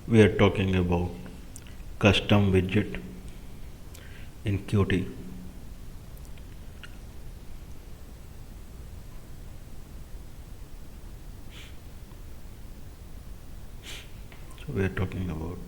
we are talking about custom widget in Qt. So we are talking about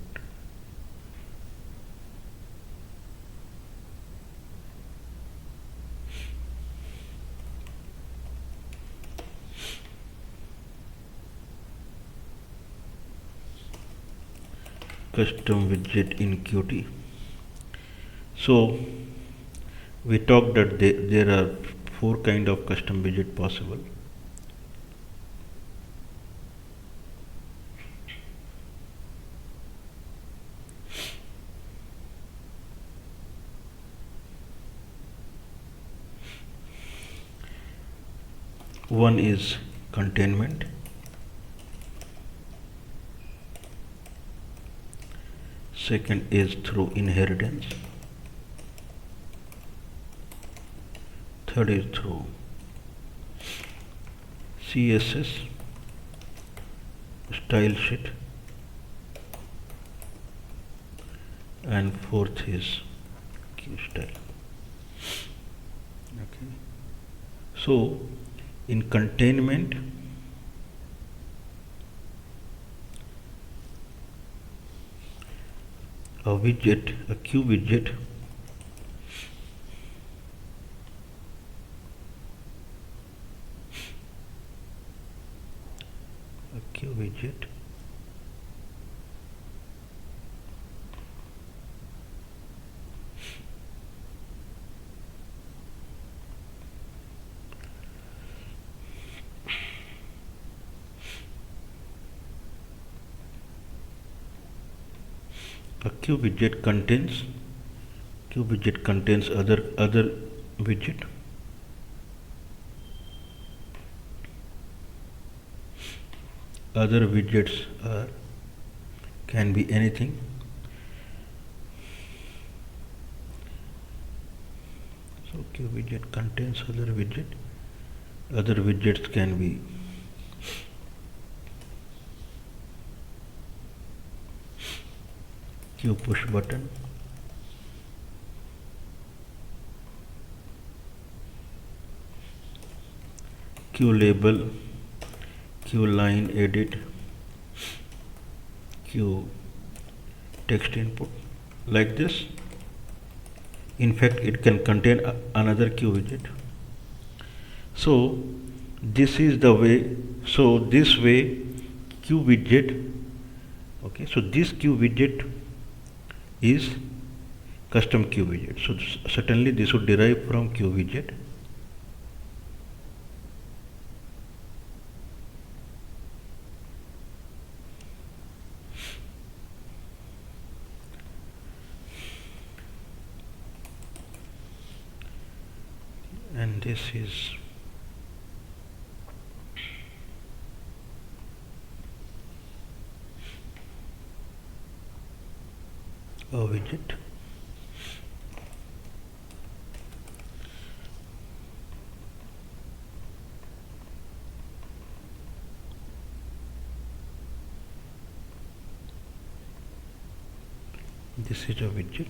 custom widget in Qt. So we talked that there are four kind of custom widget possible. One is containment, second is through inheritance, third is through CSS style sheet, and fourth is QStyle. Okay. So in containment, a widget, a Q widget contains other widget. Other widgets can be anything. So Q widget contains other widget. Other widgets can be Q push button, Q label, Q line edit, Q text input, like this. In fact, it can contain another Q widget. So this is the way. So this way Q widget. Okay. So this Q widget is custom Q widget. So certainly this would derive from Q widget. And this is a widget. This is a widget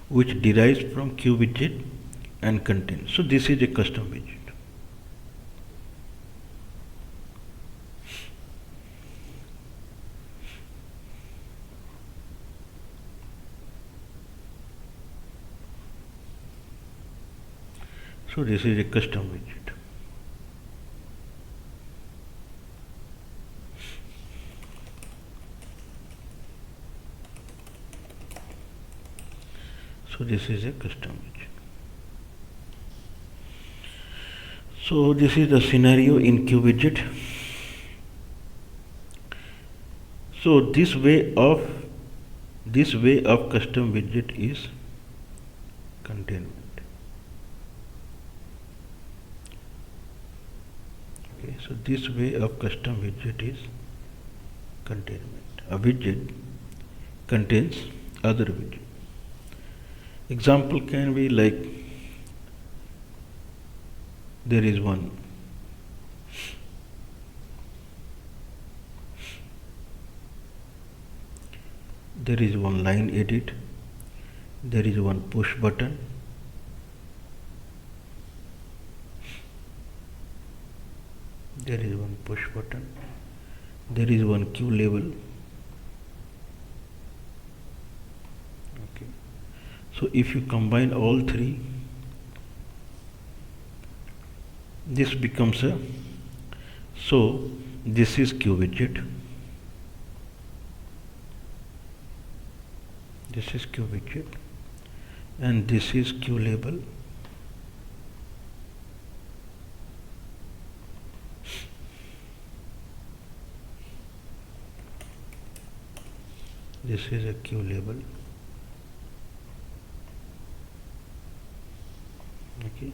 which derives from Q widget and contains. So this is a custom widget. So this is a custom widget. So this is a custom widget. So this is the scenario in Q widget. So this way of custom widget is containment. Okay, so this way of custom widget is containment. A widget contains other widget. Example can be like there is one there is one line edit, there is one push button, there is one push button, there is one queue label. Okay, so if you combine all three, this becomes a, so this is queue widget, this is queue widget, and this is queue label. This is a queue label. Okay,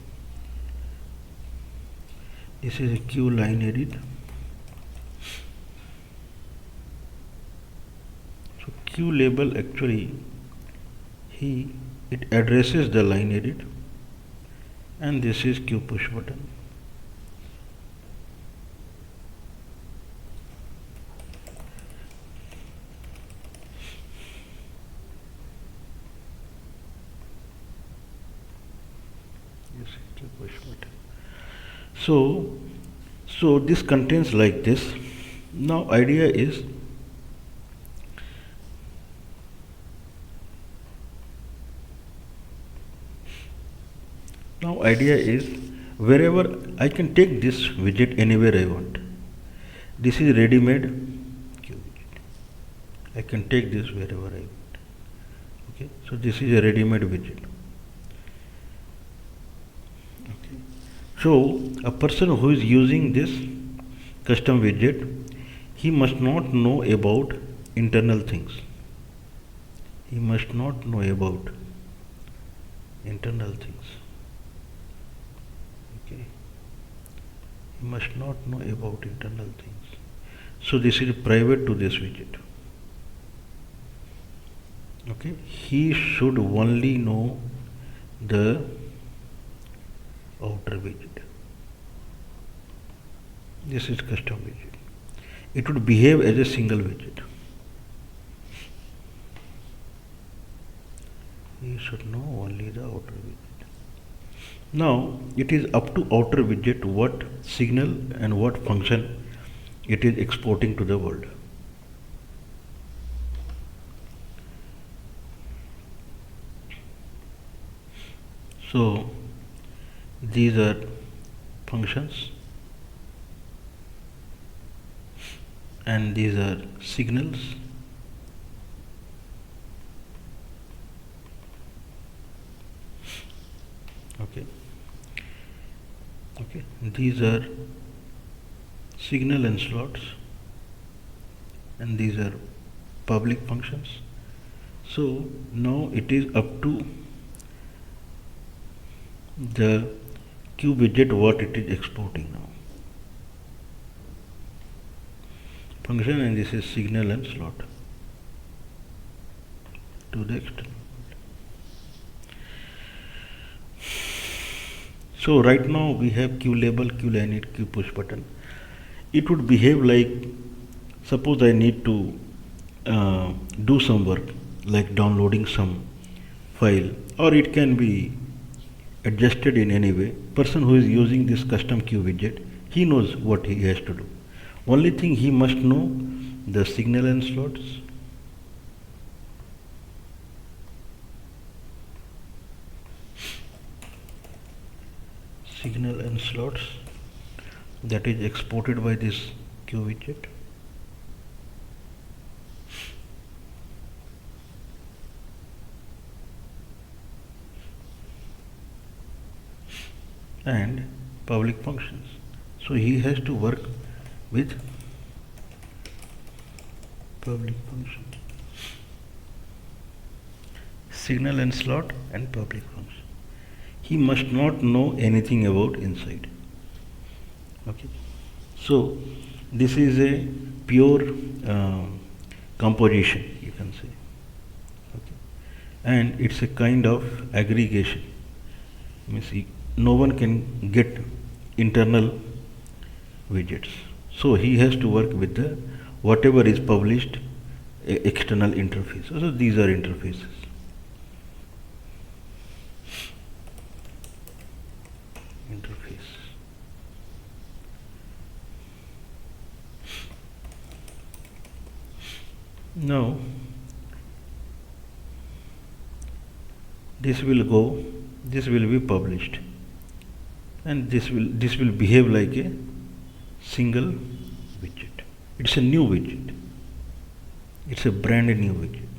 this is a queue line edit. So queue label actually it addresses the line edit, and this is queue push button. So this contains like this. Now idea is, wherever I can take this widget anywhere I want. This is ready-made queue widget. I can take this wherever I want. Okay, so this is a ready-made widget. Okay, so a person who is using this custom widget, he must not know about internal things. He must not know about internal things. Okay, he must not know about internal things. So this is private to this widget. Okay, he should only know the outer widget. This is custom widget. It would behave as a single widget. You should know only the outer widget. Now it is up to outer widget what signal and what function it is exporting to the world. So these are functions and these are signals. Okay, these are signal and slots, and these are public functions. So now it is up to the queue widget what it is exporting now. Function, and this is signal and slot to the external. So right now we have queue label, queue line edit, queue push button. It would behave like, suppose I need to do some work like downloading some file, or it can be adjusted in any way. Person who is using this custom queue widget, he knows what he has to do. Only thing he must know the signal and slots, that is exported by this queue widget. And public functions. So he has to work with public functions, signal and slot and public function. He must not know anything about inside. Okay, so this is a pure composition, you can say. Okay, and it's a kind of aggregation. No one can get internal widgets, so he has to work with the whatever is published external interface. So these are interfaces. Now this will be published, and this will behave like a single widget. It's a new widget. It's a brand new widget.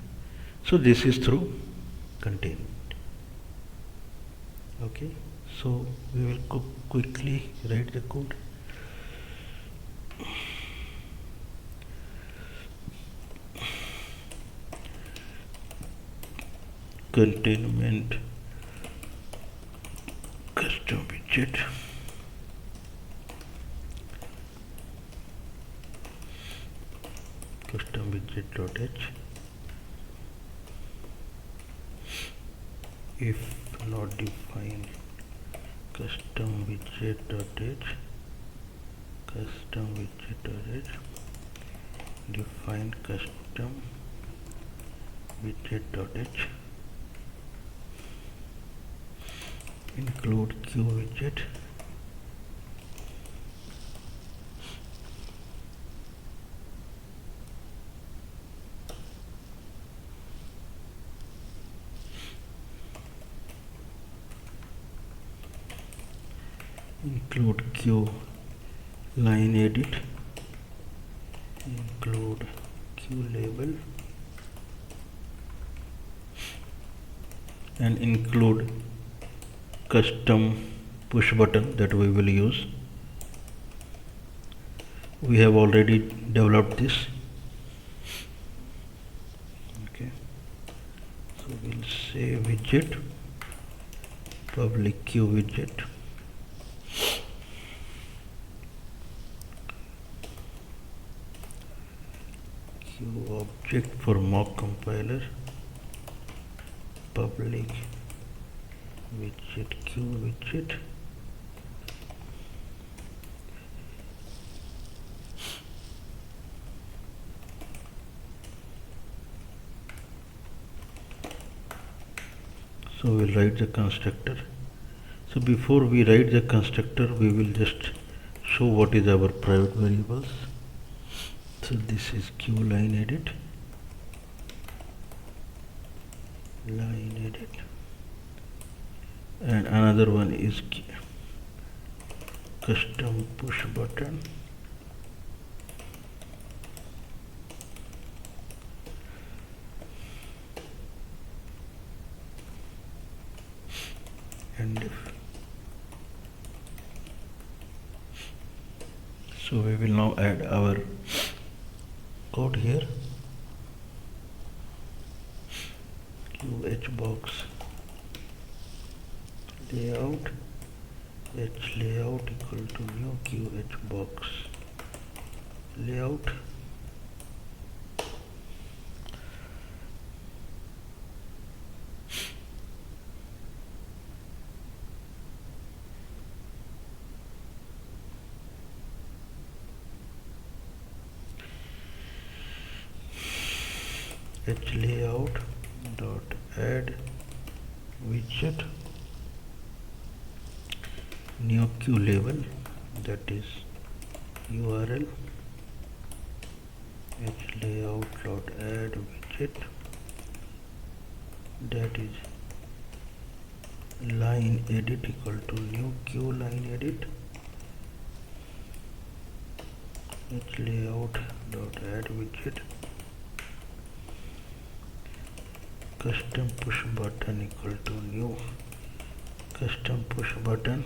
So this is through containment. Okay, so we will quickly write the code. Containment custom widget, custom widget.h. if not defined, custom widget.h, custom widget.h, define custom widget.h, include QWidget, include Q line edit, include Q label, and include custom push button that we will use. We have already developed this. Okay, so we'll say widget, public Q widget, Q object for mock compiler, public widget Q widget, so we'll write the constructor. So before we write the constructor, we will just show what is our private variables. So this is Q line edit, and another one is custom push button, and if. So we will now add our code here. QH box layout, H layout equal to new QH box layout, H layout dot add widget, new Q label, that is URL, H layout dot add widget, that is line edit equal to new Q line edit, H layout dot add widget, custom push button equal to new custom push button,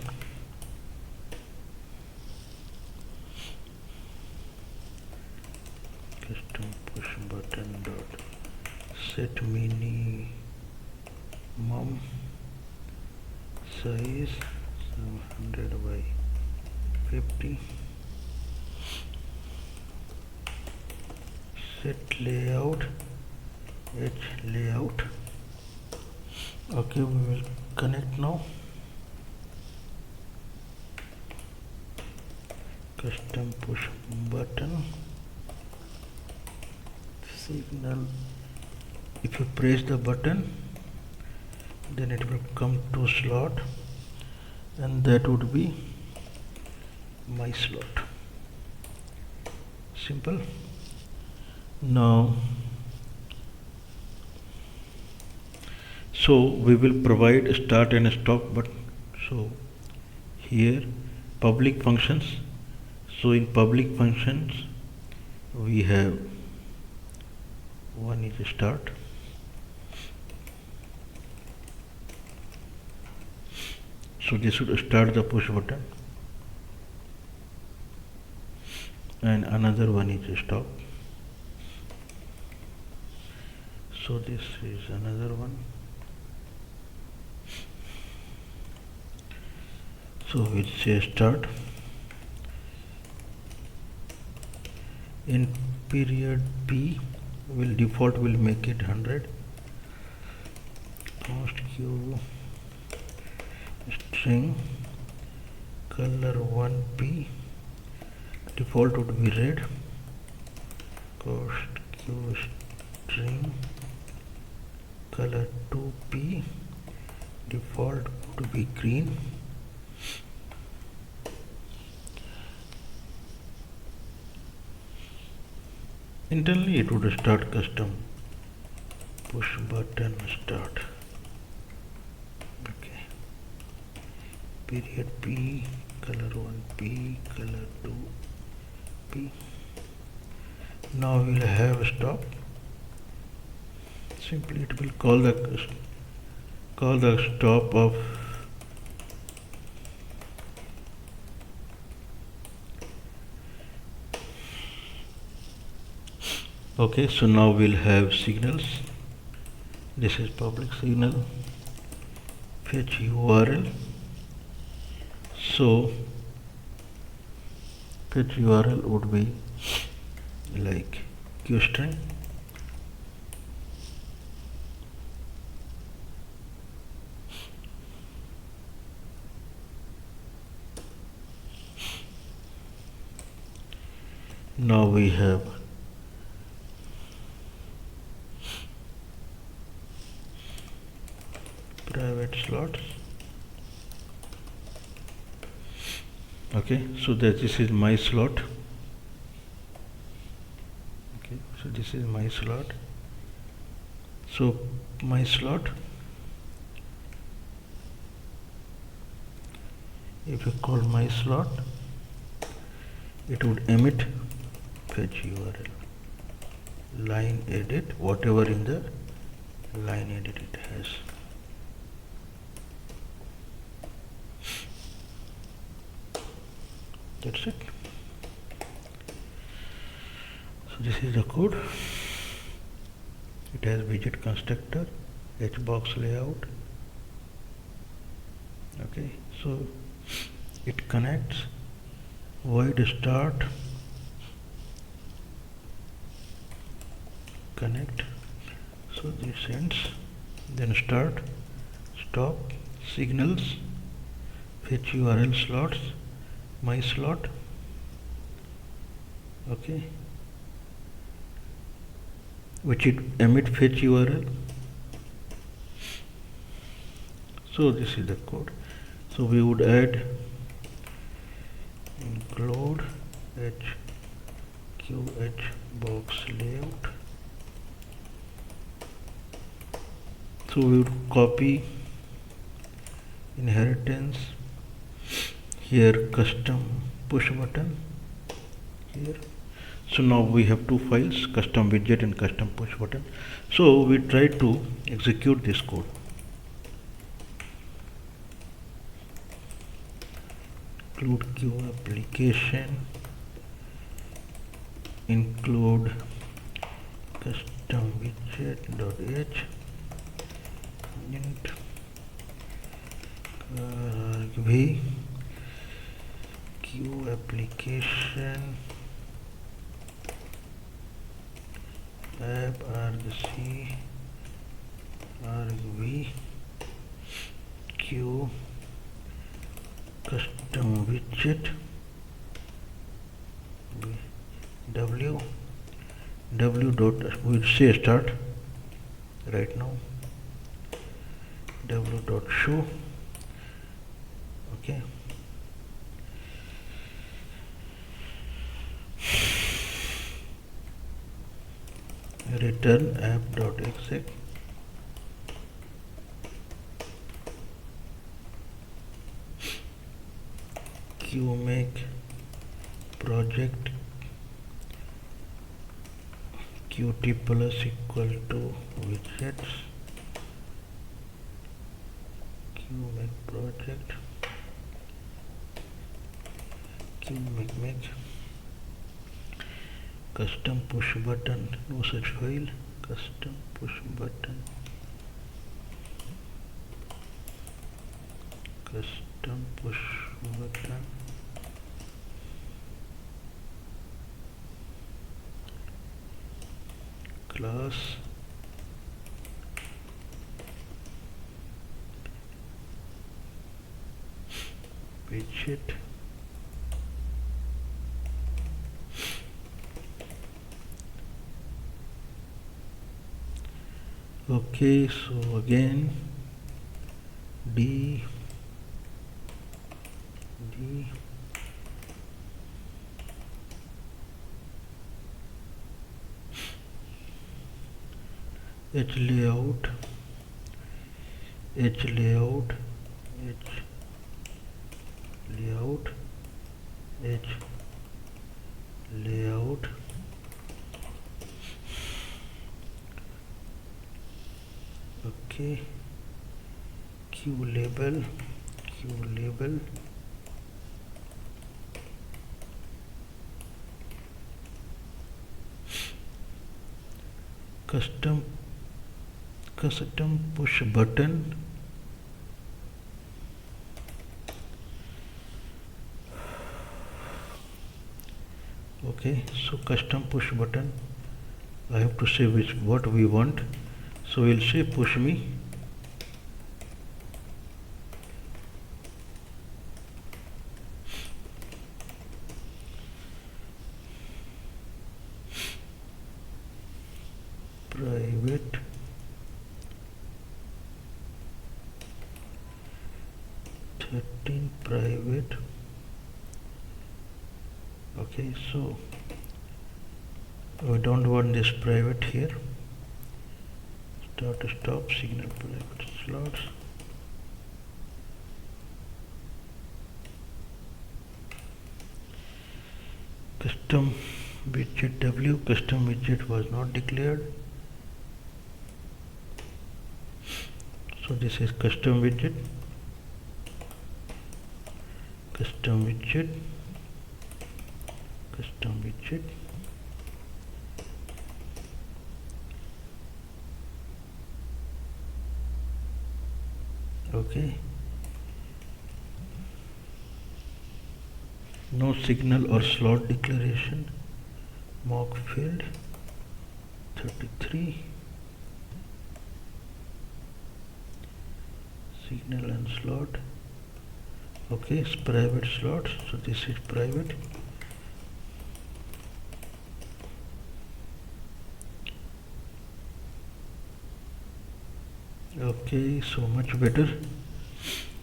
custom push button dot set minimum size 700 by 50, set layout H layout. Okay, we will connect now. Custom push button, signal. If you press the button, then it will come to slot, and that would be my slot. Simple. Now, so we will provide start and stop button. So here public functions. So in public functions we have one is start, so this should start the push button, and another one is stop. So this is another one. So we'll say start. In period P, will default will make it 100. Const Q string color 1P, default would be red. Const Q string color 2P, default would be green. Internally it would start custom push button start. Okay. Period P, color 1P, color 2P. Now we'll have stop. Simply it will call the stop of okay. So now we'll have signals. This is public signal, fetch URL. So fetch URL would be like QString. Now we have private slots. Okay, so this is my slot. Okay, so this is my slot. So my slot, if you call my slot, it would emit fetch URL, line edit, whatever in the line edit it has. That's it. So this is the code. It has widget constructor, hbox layout. Okay, so it connects void start, connect. So this ends, then start, stop, signals, fetch URL slots, my slot. Okay, which it emit fetch URL. So this is the code. So we would add include HQH box layout. So we would copy inheritance here, custom push button here. So now we have two files, custom widget and custom push button. So we try to execute this code. Include Q application, include custom widget.h, int v Q application app argc argv Q custom widget w we'll say start right now, show. Okay, return app.exec. Qmake project qt plus equal to widgets. Qmake project qmake custom push button, no such file. Custom push button, custom push button, class widget. Okay, so again D H layout H layout okay, Q label custom push button, okay. So custom push button, I have to say what we want, so we'll say push me. Private private. Okay, so we don't want this private here. Stop signal private slots. Custom widget W, custom widget was not declared. So this is custom widget. Okay, no signal or slot declaration. Mock field 33, signal and slot. Okay, it's private slots, so this is private. Okay, so much better.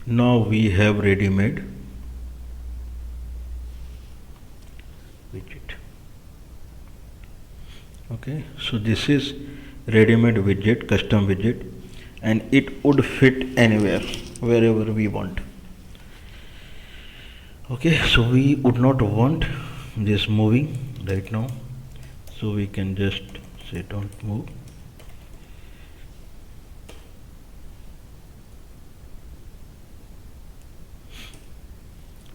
Now we have ready-made widget. Okay, so this is ready-made widget, custom widget, and it would fit anywhere, wherever we want. Okay, so we would not want this moving right now, so we can just say don't move.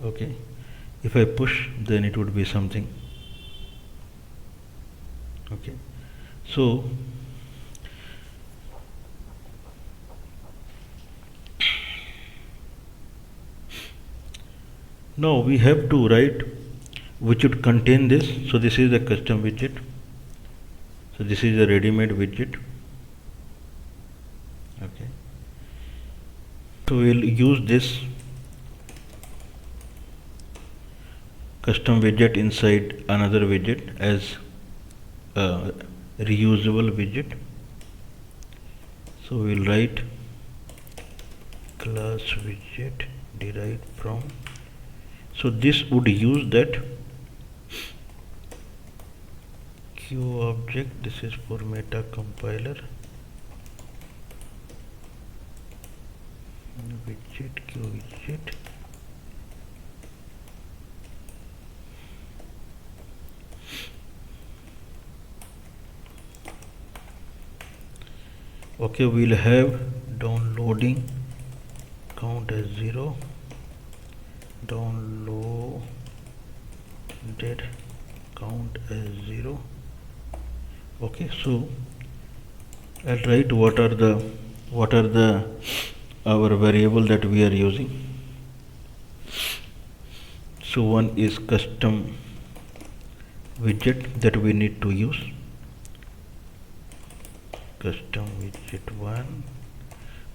Okay, if I push, then it would be something. Okay, so now we have to write which should contain this. So this is the custom widget, so this is a ready-made widget. Okay, so we'll use this custom widget inside another widget as reusable widget. So we'll write class widget derived from, so this would use that Q object. This is for meta compiler widget Q widget. Okay, we'll have downloading count as 0, downloaded count as 0. Okay, so I'll write what are the our variable that we are using. So one is custom widget that we need to use, custom widget 1.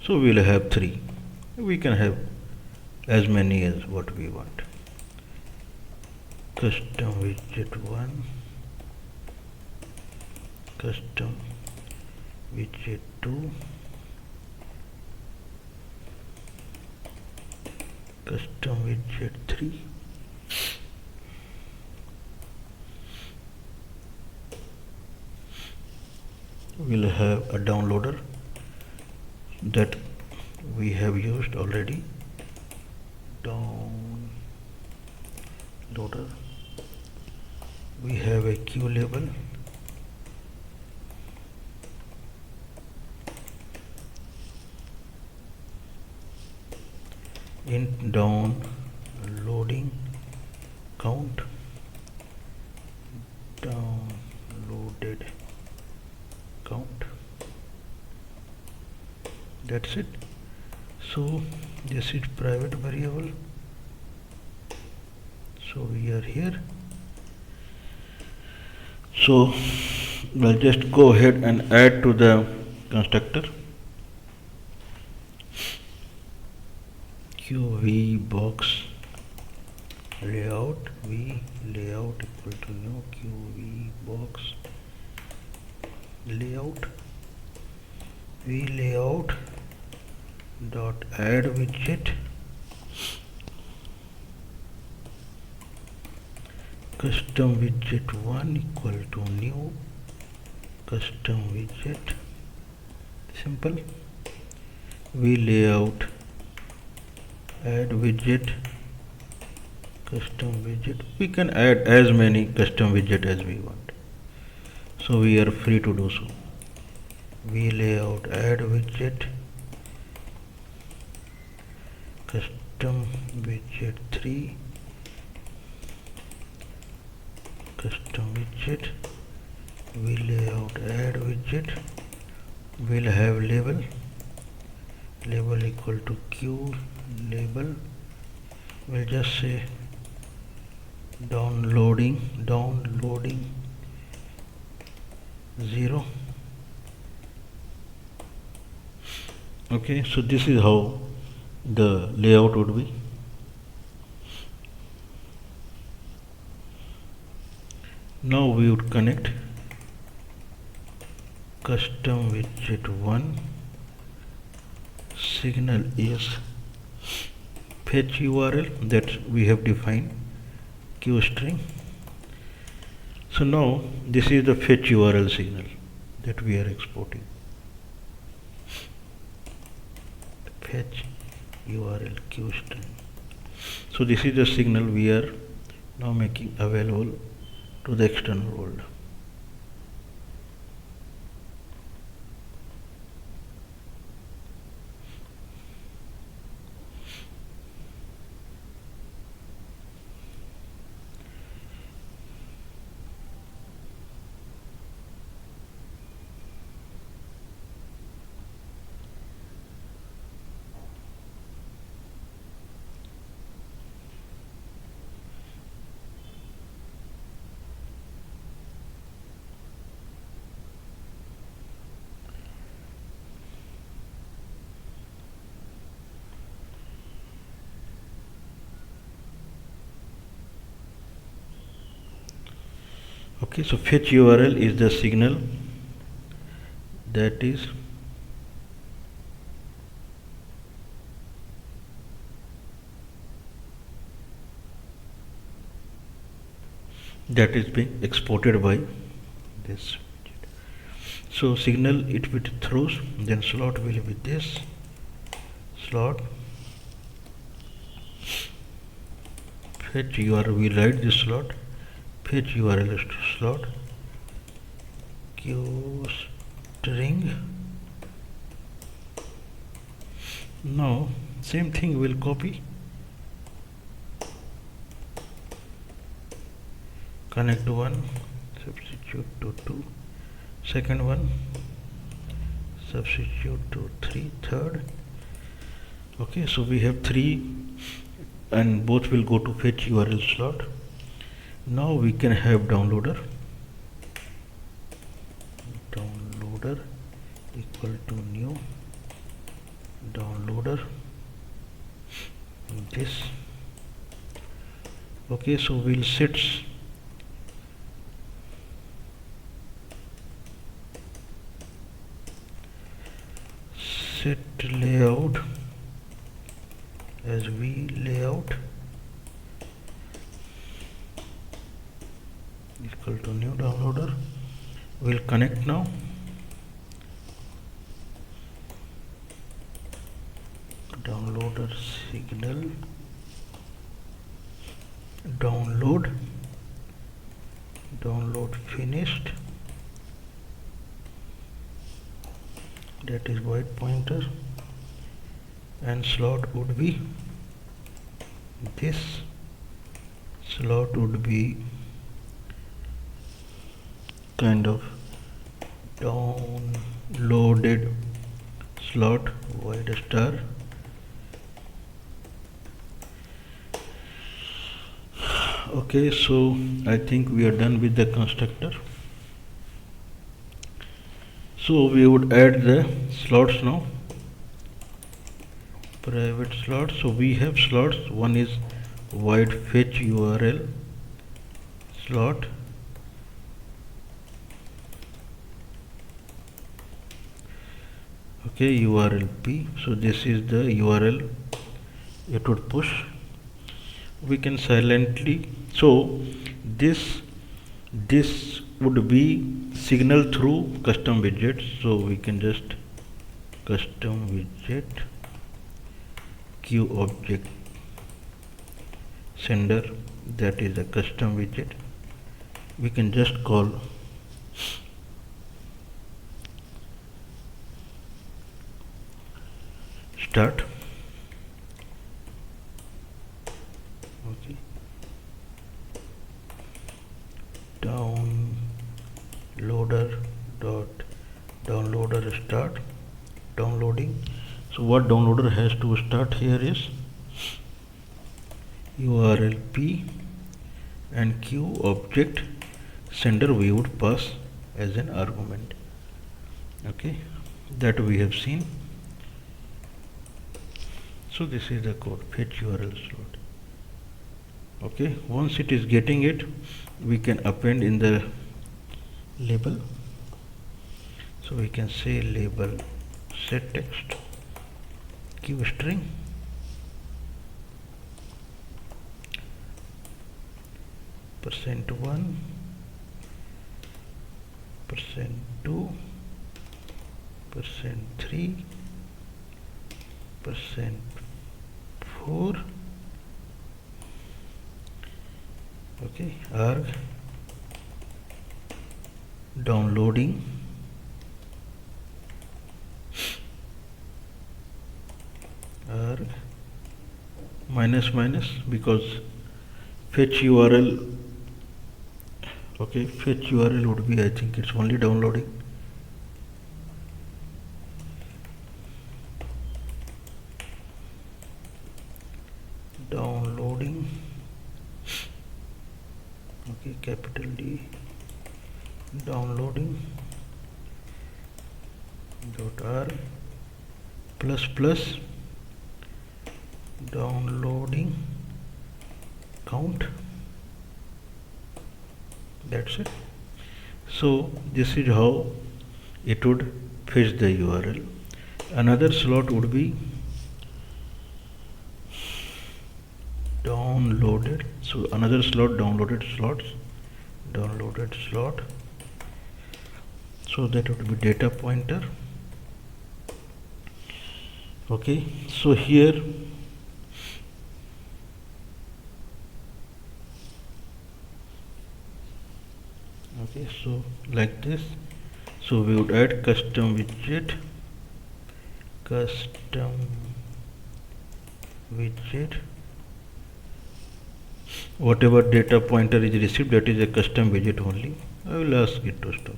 So we'll have 3. We can have as many as what we want. Custom widget 1, custom widget 2, custom widget 3, we'll have a downloader that we have used already, downloader. We have a Q label, int downloading count, downloaded count. That's it. So this is private variable. So we are here. So we'll just go ahead and add to the constructor qv box layout, v layout equal to new qv box layout, v layout dot add widget, custom widget 1 equal to new custom widget, simple, v layout add widget, custom widget. We can add as many custom widget as we want, so we are free to do so. V layout add widget, custom widget 3, custom widget, v layout add widget, will have label, label equal to q label, we'll just say downloading 0. Okay, so this is how the layout would be. Now we would connect custom widget 1, signal is fetch URL that we have defined, q string. So now this is the fetch URL signal that we are exporting, fetch URL q string. So this is the signal we are now making available to the external world. Okay, so fetch URL is the signal that is being exported by this widget. So signal it with throws, then slot will be this slot, fetch URL, we write this slot, fetch URL slot, q string. Now same thing we'll copy, connect to 1, substitute to 2, second one, substitute to 3, third. Okay, so we have 3 and both will go to fetch URL slot. Now we can have downloader equal to new downloader, this. Okay, so we'll set layout as v layout equal to new downloader. We'll connect now. Downloader signal download finished, that is white pointer, and slot would be this. Slot would be kind of downloaded slot, white star. Okay, so I think we are done with the constructor. So we would add the slots now, private slots. So we have slots, one is void fetch URL slot, okay, URL p. So this is the URL it would push. We can silently, so this would be signal through custom widget. So we can just custom widget queue object sender, that is a custom widget. We can just call start. Okay, downloader start downloading. So what downloader has to start here is URL p and queue object sender we would pass as an argument. Okay, that we have seen. So this is the code, fetch URL slot. Okay, once it is getting it, we can append in the label. So we can say label set text q string %1 %2 %3 %4. Okay, arg downloading arg minus because fetch URL, okay, fetch URL would be, I think it's only downloading. Okay, capital D, downloading .r ++ downloading count. That's it. So this is how it would fetch the URL. Another slot would be downloaded. So another slot, downloaded slot. So that would be data pointer. Okay, so here so like this. So we would add custom widget, whatever data pointer is received, that is a custom widget only. I will ask it to stop.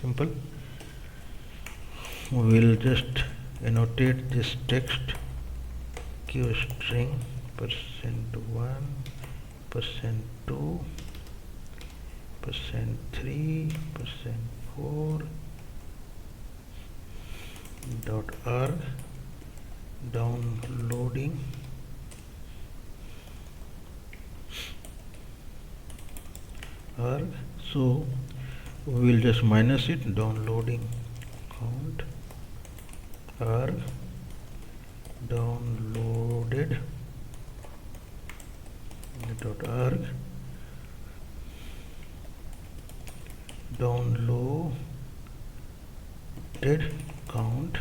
Simple. We will just annotate this text q string %1, %2, %3, %4 .arg downloading arg. So we will just minus it, downloading count arg downloaded .arg downloaded count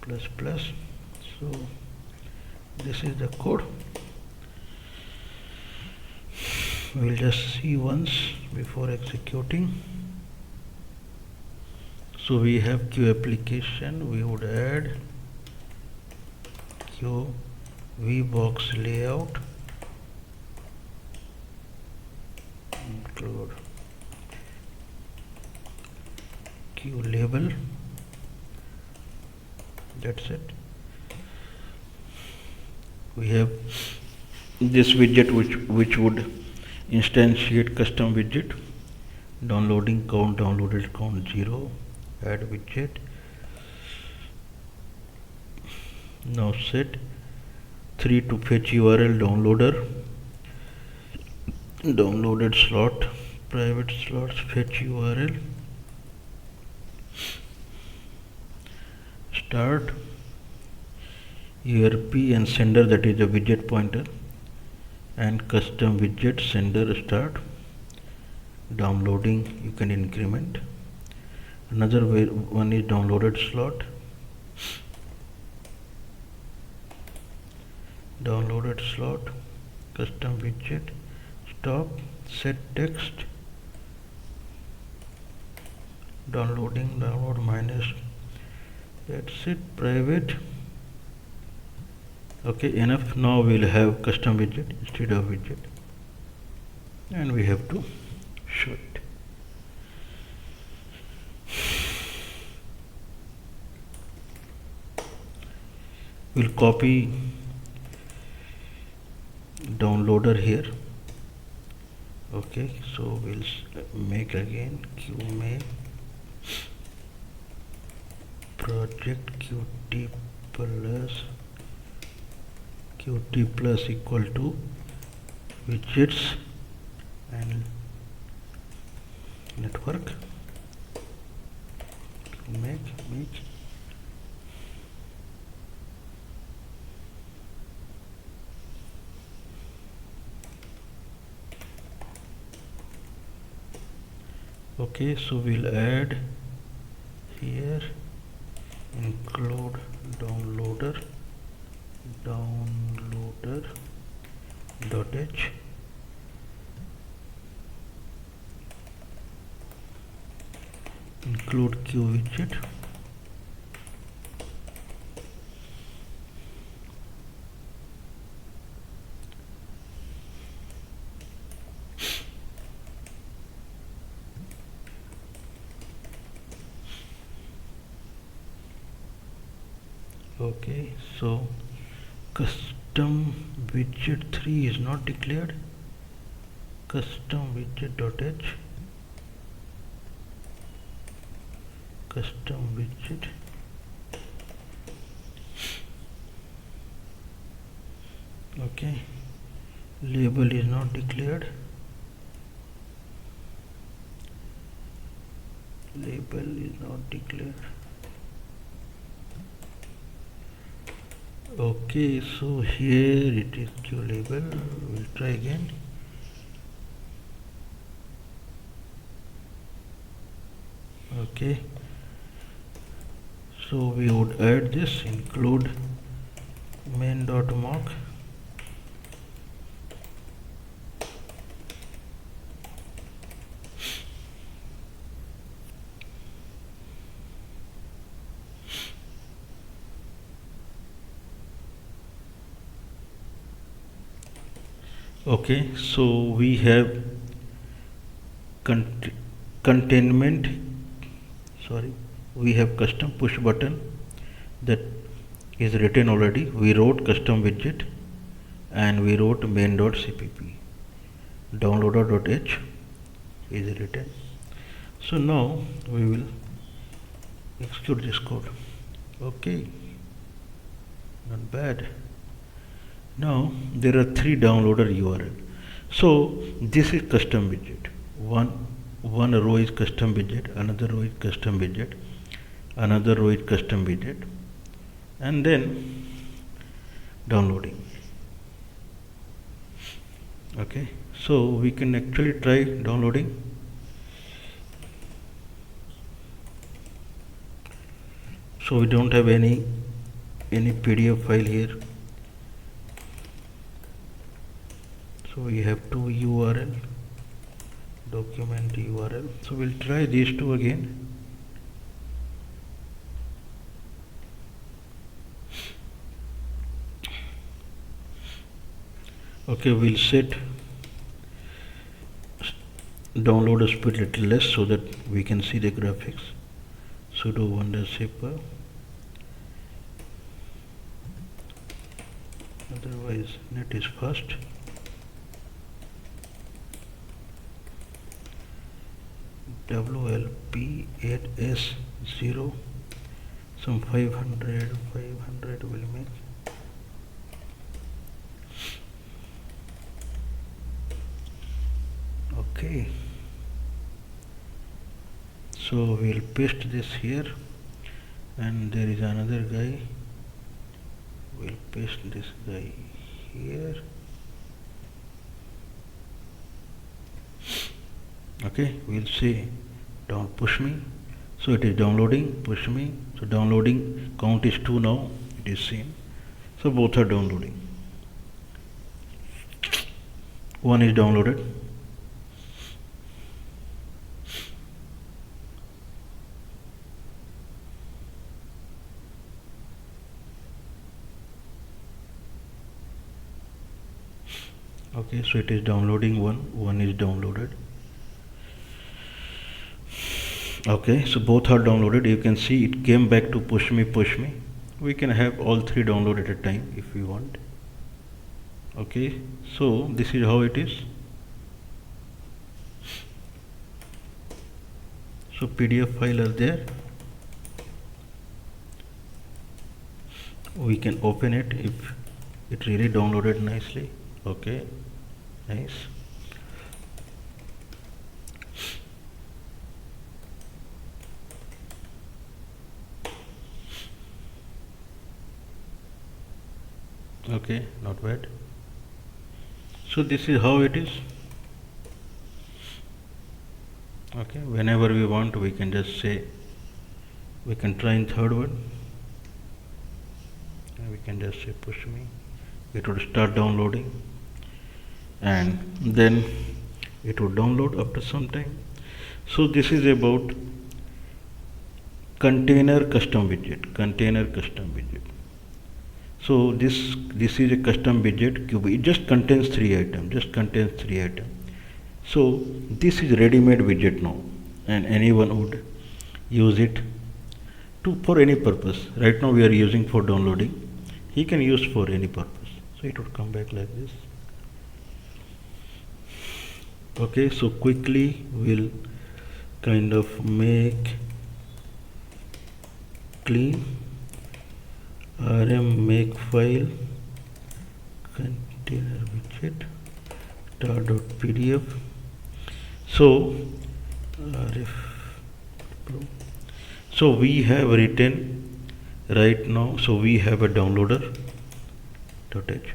++. So this is the code. We will just see once before executing. So we have Q application. We would add Q VBox layout, include Q label. That's it. We have this widget which would instantiate custom widget, downloading count, downloaded count 0, add widget. Now set 3 to fetch URL downloader, downloaded slot, private slots, fetch URL, start URP and sender, that is a widget pointer, and custom widget sender start. Downloading you can increment. Another one is downloaded slot, custom widget stop, set text, downloading, download minus, that's it, private. Okay, enough. Now we will have custom widget instead of widget, and we have to show it. We'll copy downloader here. Okay, so we'll make again qmake project qt plus equal to widgets and network. Make okay, so we'll add here include downloader .h, include q widget, okay. So custom widget 3 is not declared. Custom widget.h, custom widget, okay. Label is not declared. label is not declared. Okay, so here it is queue label. We'll try again. Okay, so we would add this, include main.mock. Okay, so we have containment, sorry, we have custom push button that is written already. We wrote custom widget and we wrote main.cpp. Downloader.h is written. So now we will execute this code. Okay, not bad. Now there are 3 downloader URL. So this is custom widget. One row is custom widget, another row is custom widget, another row is custom widget, and then downloading. Okay, so we can actually try downloading. So we don't have any PDF file here. So we have 2 URL, document URL. So we'll try these 2 again. Okay, we'll set download speed little less so that we can see the graphics. Sudo wonder-zipper. Otherwise net is fast. WLP8S0, some 500 will make. Okay, so we'll paste this here, and there is another guy. We'll paste this guy here. Okay, we'll say don't push me. So it is downloading, push me. So downloading count is 2 now, it is seen. So both are downloading. One is downloaded. Okay, so it is downloading one is downloaded. Okay, so both are downloaded. You can see it came back to push me. We can have all 3 download at a time if we want. Okay, so this is how it is. So PDF file are there. We can open it if it really downloaded nicely. Okay, nice. Okay, not bad. So this is how it is. Okay, whenever we want we can just say, we can try in third one, and we can just say push me. It would start downloading, and then it would download after some time. So this is about container custom widget. So this is a custom widget cube. It just contains 3 items. So this is ready-made widget now, and anyone would use it for any purpose. Right now we are using for downloading. He can use for any purpose. So it would come back like this. Okay, so quickly we'll kind of make clean rm makefile container widget tar.pdf. So ref Pro. So we have written right now, so we have a downloader .h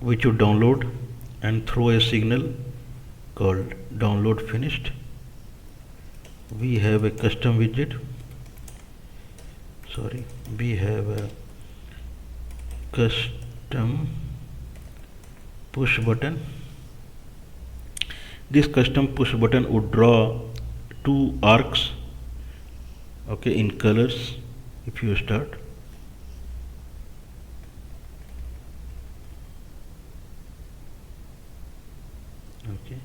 which you download and throw a signal called download finished. We have a custom widget, we have a custom push button. This custom push button would draw two arcs, okay, in colors. If you start, okay,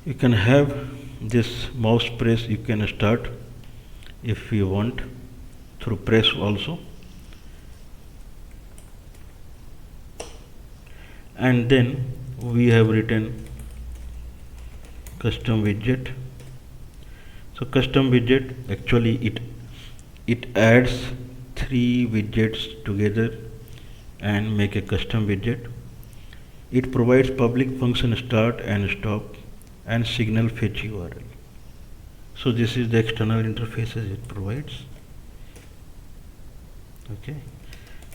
you can have this mouse press, you can start if you want through press also, and then we have written custom widget. So custom widget, actually it adds three widgets together and make a custom widget. It provides public function start and stop and signal fetch URL. So this is the external interfaces it provides. Okay,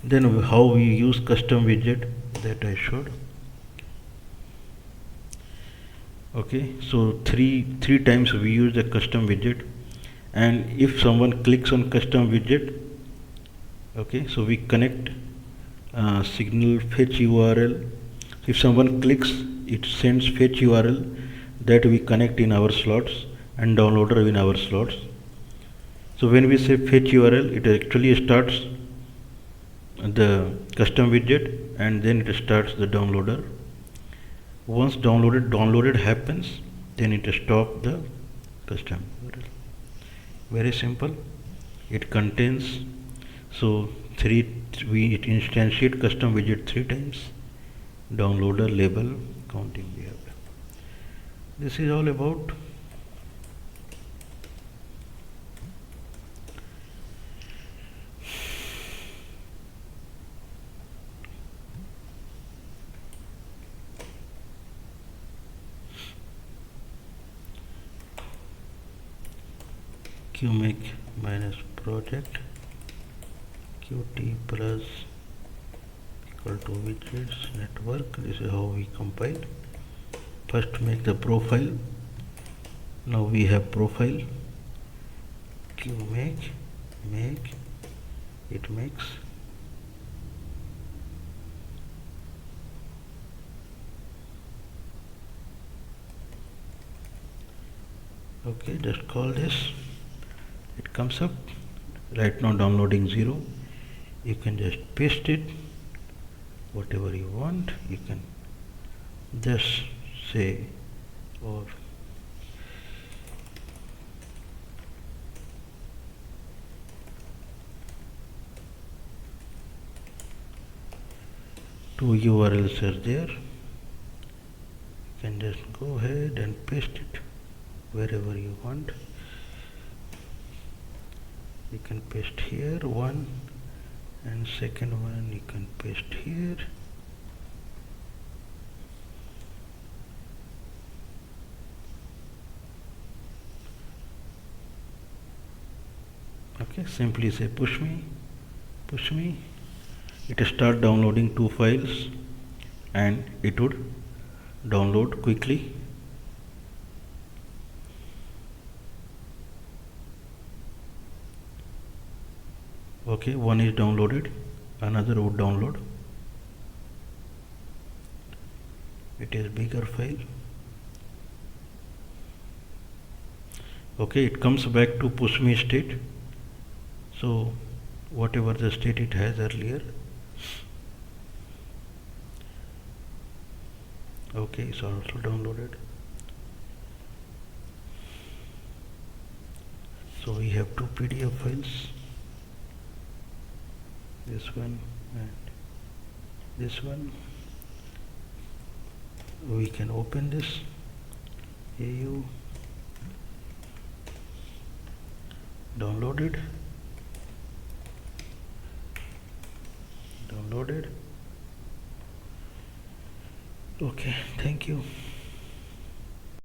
then how we use custom widget, that I showed. Okay, so three times we use the custom widget, and if someone clicks on custom widget, okay, so we connect signal fetch URL. If someone clicks, it sends fetch URL that we connect in our slots and downloader in our slots. So when we say fetch URL, it actually starts the custom widget and then it starts the downloader. Once downloaded happens, then it stops the custom URL. Very simple. It contains, so we instantiate custom widget 3 times, downloader, label, counting we have. This is all about qmake minus project qt plus equal to widgets network. This is how we compile. First make the profile. Now we have profile, qmake, make, it makes. Okay, just call this. It comes up. Right now downloading 0. You can just paste it, whatever you want. You can just say, or two URLs are there. You can just go ahead and paste it wherever you want. You can paste here one, and second one you can paste here. Okay, simply say push me. It start downloading 2 files and it would download quickly. Okay, one is downloaded, another would download. It is bigger file. Okay, it comes back to push me state. So whatever the state it has earlier. Okay, it's also downloaded. So we have 2 PDF files. This one and this one. We can open this. AU downloaded. Okay, thank you.